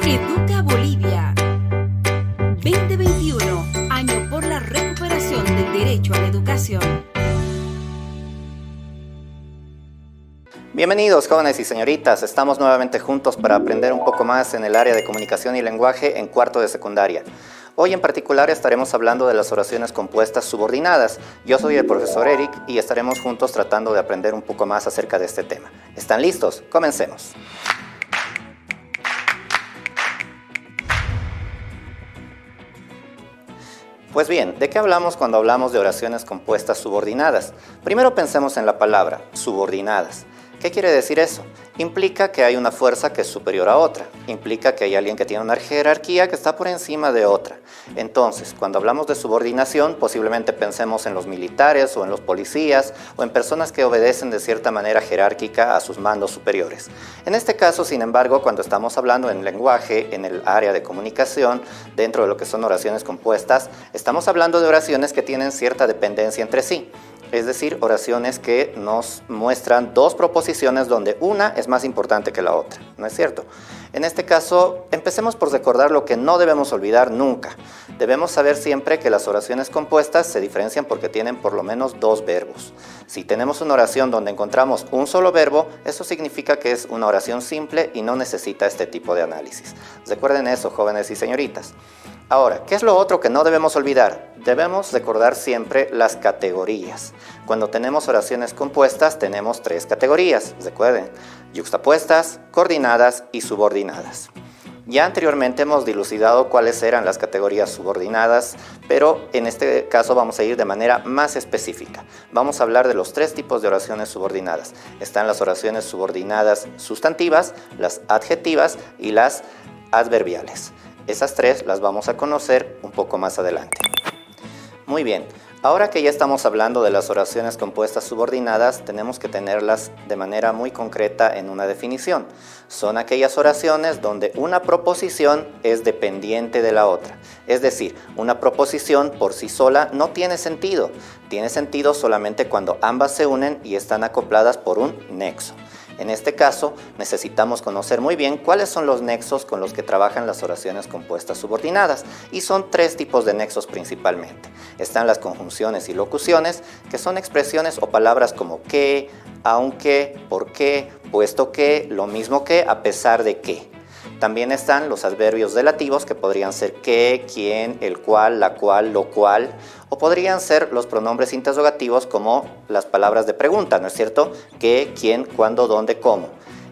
Educa Bolivia 2021, año por la recuperación del derecho a la educación. Bienvenidos jóvenes y señoritas, estamos nuevamente juntos para aprender un poco más en el área de comunicación y lenguaje en cuarto de secundaria. Hoy en particular estaremos hablando de las oraciones compuestas subordinadas. Yo soy el profesor Eric y estaremos juntos tratando de aprender un poco más acerca de este tema. ¿Están listos? Comencemos. Pues bien, ¿de qué hablamos cuando hablamos de oraciones compuestas subordinadas? Primero pensemos en la palabra, subordinadas. ¿Qué quiere decir eso? Implica que hay una fuerza que es superior a otra. Implica que hay alguien que tiene una jerarquía que está por encima de otra. Entonces, cuando hablamos de subordinación, posiblemente pensemos en los militares o en los policías o en personas que obedecen de cierta manera jerárquica a sus mandos superiores. En este caso, sin embargo, cuando estamos hablando en lenguaje, en el área de comunicación, dentro de lo que son oraciones compuestas, estamos hablando de oraciones que tienen cierta dependencia entre sí. Es decir, oraciones que nos muestran dos proposiciones donde una es más importante que la otra, ¿no es cierto? En este caso, empecemos por recordar lo que no debemos olvidar nunca. Debemos saber siempre que las oraciones compuestas se diferencian porque tienen por lo menos dos verbos. Si tenemos una oración donde encontramos un solo verbo, eso significa que es una oración simple y no necesita este tipo de análisis. Recuerden eso, jóvenes y señoritas. Ahora, ¿qué es lo otro que no debemos olvidar? Debemos recordar siempre las categorías. Cuando tenemos oraciones compuestas, tenemos tres categorías, recuerden, yuxtapuestas, coordinadas y subordinadas. Ya anteriormente hemos dilucidado cuáles eran las categorías subordinadas, pero en este caso vamos a ir de manera más específica. Vamos a hablar de los tres tipos de oraciones subordinadas. Están las oraciones subordinadas sustantivas, las adjetivas y las adverbiales. Esas tres las vamos a conocer un poco más adelante. Muy bien, ahora que ya estamos hablando de las oraciones compuestas subordinadas, tenemos que tenerlas de manera muy concreta en una definición. Son aquellas oraciones donde una proposición es dependiente de la otra. Es decir, una proposición por sí sola no tiene sentido. Tiene sentido solamente cuando ambas se unen y están acopladas por un nexo. En este caso, necesitamos conocer muy bien cuáles son los nexos con los que trabajan las oraciones compuestas subordinadas, y son tres tipos de nexos principalmente. Están las conjunciones y locuciones, que son expresiones o palabras como que, aunque, por qué, puesto que, lo mismo que, a pesar de que. También están los adverbios delativos, que podrían ser que, quién, el cual, la cual, lo cual, o podrían ser los pronombres interrogativos como las palabras de pregunta, ¿no es cierto? ¿Qué, quién, cuándo, dónde, cómo?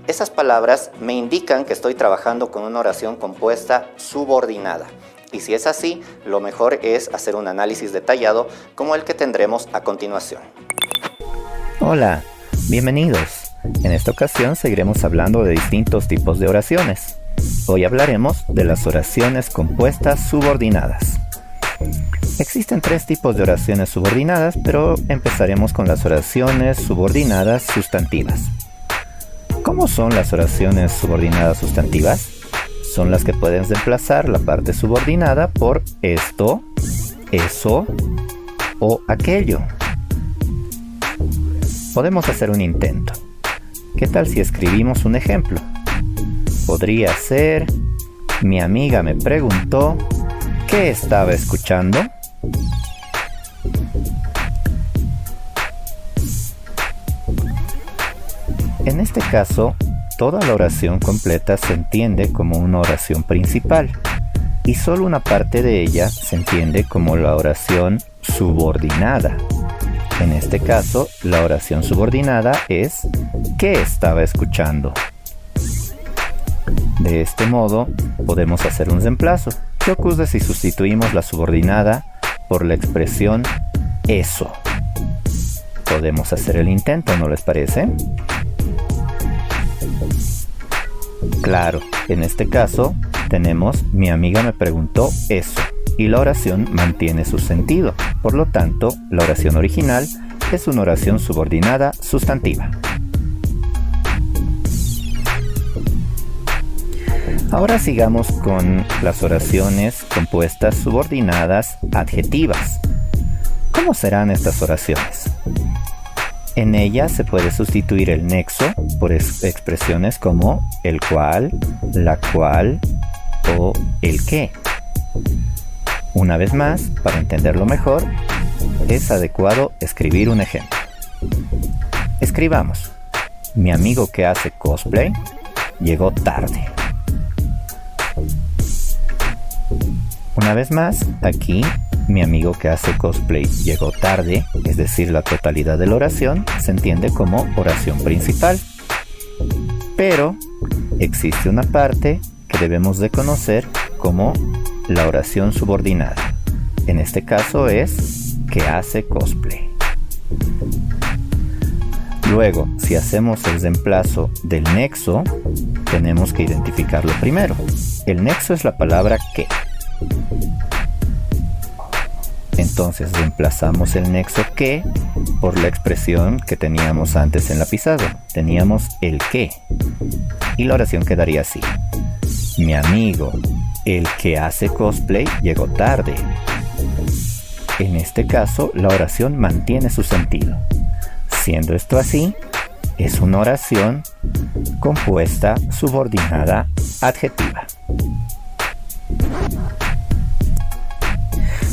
Esas palabras me indican que estoy trabajando con una oración compuesta subordinada. Y si es así, lo mejor es hacer un análisis detallado como el que tendremos a continuación. Hola, bienvenidos. En esta ocasión seguiremos hablando de distintos tipos de oraciones. Hoy hablaremos de las oraciones compuestas subordinadas. Existen tres tipos de oraciones subordinadas, pero empezaremos con las oraciones subordinadas sustantivas. ¿Cómo son las oraciones subordinadas sustantivas? Son las que pueden reemplazar la parte subordinada por esto, eso o aquello. Podemos hacer un intento. ¿Qué tal si escribimos un ejemplo? Podría ser: mi amiga me preguntó ¿qué estaba escuchando? En este caso, toda la oración completa se entiende como una oración principal y solo una parte de ella se entiende como la oración subordinada. En este caso, la oración subordinada es ¿qué estaba escuchando? De este modo, podemos hacer un reemplazo. ¿Qué ocurre si sustituimos la subordinada por la expresión eso? Podemos hacer el intento, ¿no les parece? Claro, en este caso tenemos mi amiga me preguntó eso y la oración mantiene su sentido. Por lo tanto, la oración original es una oración subordinada sustantiva. Ahora sigamos con las oraciones compuestas subordinadas adjetivas. ¿Cómo serán estas oraciones? En ellas se puede sustituir el nexo por expresiones como el cual, la cual, o el qué. Una vez más, para entenderlo mejor, es adecuado escribir un ejemplo. Escribamos: mi amigo que hace cosplay llegó tarde. Una vez más, aquí, mi amigo que hace cosplay llegó tarde, es decir, la totalidad de la oración, se entiende como oración principal. Pero existe una parte que debemos de conocer como la oración subordinada. En este caso es que hace cosplay. Luego, si hacemos el reemplazo del nexo, tenemos que identificarlo primero. El nexo es la palabra que. Entonces reemplazamos el nexo que por la expresión que teníamos antes en la pizarra. Teníamos el que. Y la oración quedaría así: mi amigo, el que hace cosplay, llegó tarde. En este caso, la oración mantiene su sentido. Siendo esto así, es una oración compuesta subordinada adjetiva.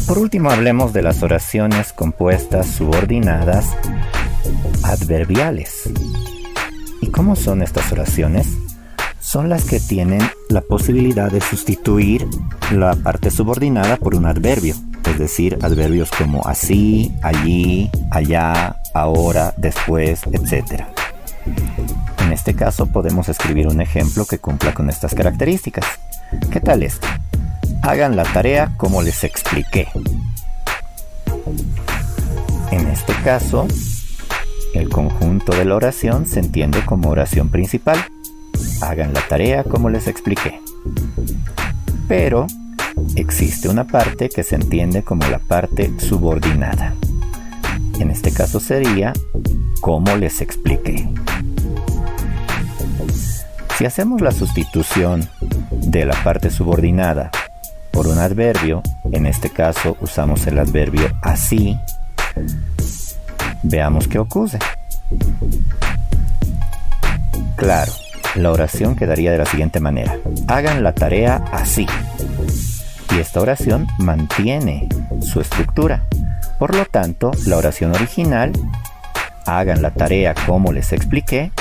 Por último, hablemos de las oraciones compuestas subordinadas adverbiales. ¿Y cómo son estas oraciones? Son las que tienen la posibilidad de sustituir la parte subordinada por un adverbio, es decir, adverbios como así, allí, allá, ahora, después, etc. En este caso podemos escribir un ejemplo que cumpla con estas características. ¿Qué tal esto? Hagan la tarea como les expliqué. En este caso, el conjunto de la oración se entiende como oración principal. Hagan la tarea como les expliqué. Pero existe una parte que se entiende como la parte subordinada. En este caso sería como les expliqué. Si hacemos la sustitución de la parte subordinada por un adverbio, en este caso usamos el adverbio así, veamos qué ocurre. Claro, la oración quedaría de la siguiente manera: hagan la tarea así. Y esta oración mantiene su estructura. Por lo tanto, la oración original, hagan la tarea como les expliqué,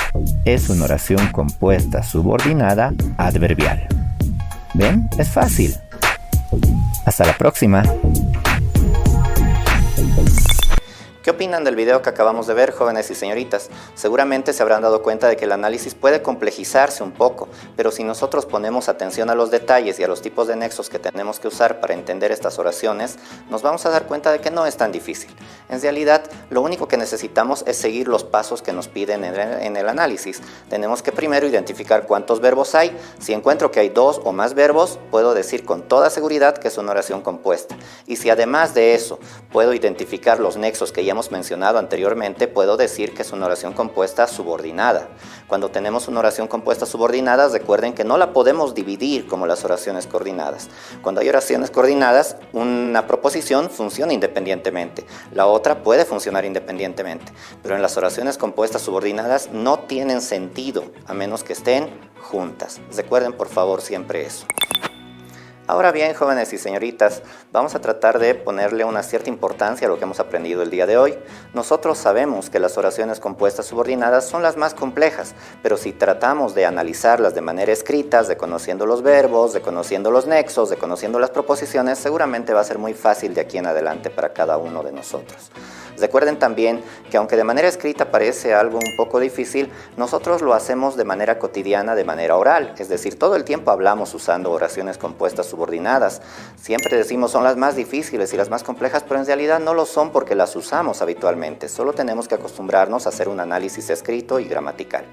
es una oración compuesta subordinada adverbial. ¿Ven? Es fácil. Hasta la próxima. ¿Qué opinan del video que acabamos de ver, jóvenes y señoritas? Seguramente se habrán dado cuenta de que el análisis puede complejizarse un poco, pero si nosotros ponemos atención a los detalles y a los tipos de nexos que tenemos que usar para entender estas oraciones, nos vamos a dar cuenta de que no es tan difícil. En realidad, lo único que necesitamos es seguir los pasos que nos piden en el análisis. Tenemos que primero identificar cuántos verbos hay. Si encuentro que hay 2 o más verbos, puedo decir con toda seguridad que es una oración compuesta. Y si además de eso puedo identificar los nexos que ya hemos mencionado anteriormente, puedo decir que es una oración compuesta subordinada. Cuando tenemos una oración compuesta subordinada, recuerden que no la podemos dividir como las oraciones coordinadas. Cuando hay oraciones coordinadas, una proposición funciona independientemente, la otra puede funcionar independientemente, pero en las oraciones compuestas subordinadas no tienen sentido a menos que estén juntas. Recuerden por favor siempre eso. Ahora bien, jóvenes y señoritas, vamos a tratar de ponerle una cierta importancia a lo que hemos aprendido el día de hoy. Nosotros sabemos que las oraciones compuestas subordinadas son las más complejas, pero si tratamos de analizarlas de manera escrita, reconociendo los verbos, reconociendo los nexos, reconociendo las proposiciones, seguramente va a ser muy fácil de aquí en adelante para cada uno de nosotros. Recuerden también que aunque de manera escrita parece algo un poco difícil, nosotros lo hacemos de manera cotidiana, de manera oral, es decir, todo el tiempo hablamos usando oraciones compuestas subordinadas. Siempre decimos son las más difíciles y las más complejas, pero en realidad no lo son porque las usamos habitualmente. Solo tenemos que acostumbrarnos a hacer un análisis escrito y gramatical.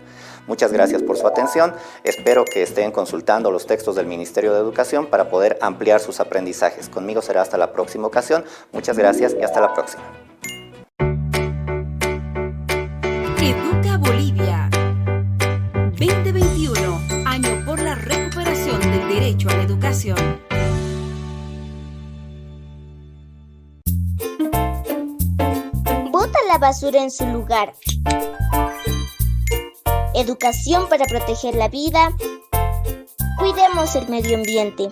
Muchas gracias por su atención. Espero que estén consultando los textos del Ministerio de Educación para poder ampliar sus aprendizajes. Conmigo será hasta la próxima ocasión. Muchas gracias y hasta la próxima. Educa Bolivia 2021, año por la recuperación del derecho a la educación. Bota la basura en su lugar. Educación para proteger la vida, Cuidemos el medio ambiente.